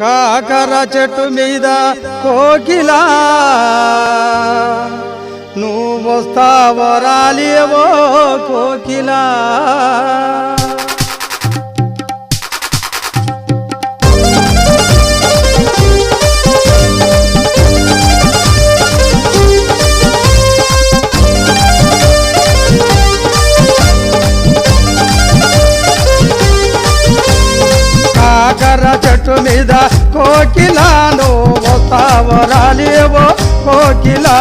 కాకర చెట్టు మీద కోకిలా నువ్వు వస్తావో రాలేవో కోకిలా కాకర చెట్టు మీద కోకిలా నువ్వు వస్తావో రాలేవో కోకిలా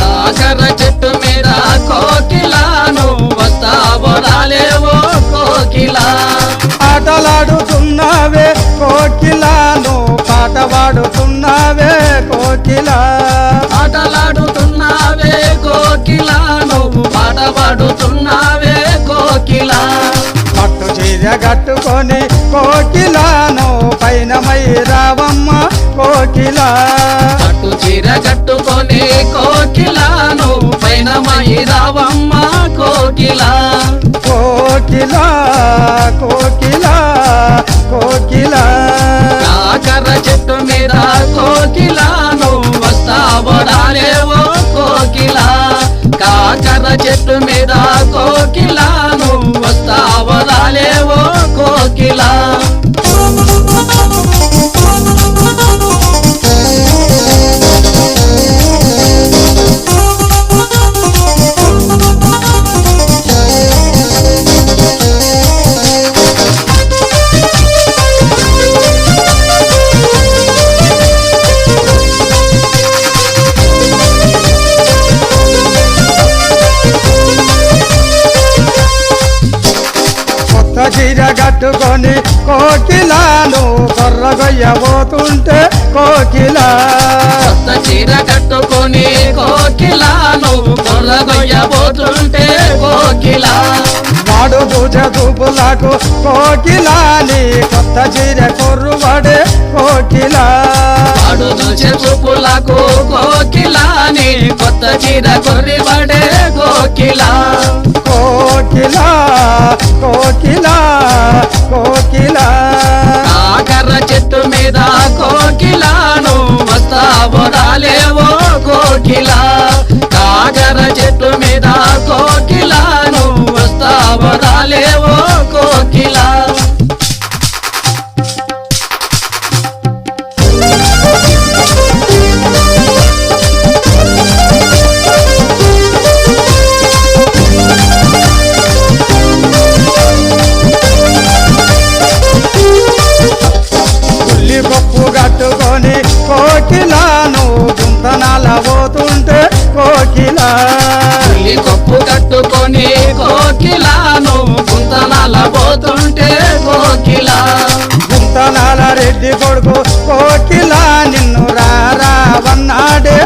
కాకర చెట్టు మీద కోకిలా నువ్వు వస్తావో రాలేవో కోకిలా ఆటలాడుతున్నావే కోకిలా నువ్వు పాట పాడుతున్నావే కోకిలా ఆటలాడుతున్నావే కోకిలా నువ్వు పాట పాడుతున్నావే కోకిలా పట్టు చీర కట్టుకొని కోకిలా నువ్వు పైన మై రావమ్మ కోకిలా పట్టు చీర కట్టుకొని కోకిలా నువ్వు పైన మై రావమ్మ కోకిలా కోకిలా కోకిలా కోకిలా కాకర చెట్టు మీద కోకిలా నువ్వు వస్తావో రాలేవో కోకిలా కాకర చెట్టు మీద కోకిలా నువ్వు వస్తావో రాలేవో కోకిలా చీర కట్టుకొని కోకిలా నువ్వు కొర్రగొయ్యబోతుంటే కోకిలా కొత్త చీర కట్టుకొని కోకిలా నువ్వు కొర్రగొయ్యబోతుంటే కోకిలా వాడు పూజ చూపులకు కోకిలా నీ కొత్త చీర కొర్రువాడే కోకిలా వాడు చూసే చూపులకు కోకిలా నీ కొత్త చీర కొర్రిబడే కోకిలా కోకిలా కోకిలా కోకిలా కాకర చెట్టు మీద కోకిలా నువ్వు వస్తావో రాలేవో కోకిలా కాకర చెట్టు మీద కోకిలా నువ్వు వస్తావో రాలేవో కోకిలా ఉల్లి పప్పు కట్టుకొని కోకిలా నువ్వు గుంతనాల పోతుంటే కోకిలా ఉల్లి పప్పు కట్టుకొని కోకిలా నువ్వు గుంతనాల పోతుంటే కోకిలా గుంతనాల రెడ్డి కొడుకు కోకిలా నిన్ను రావన్నాడే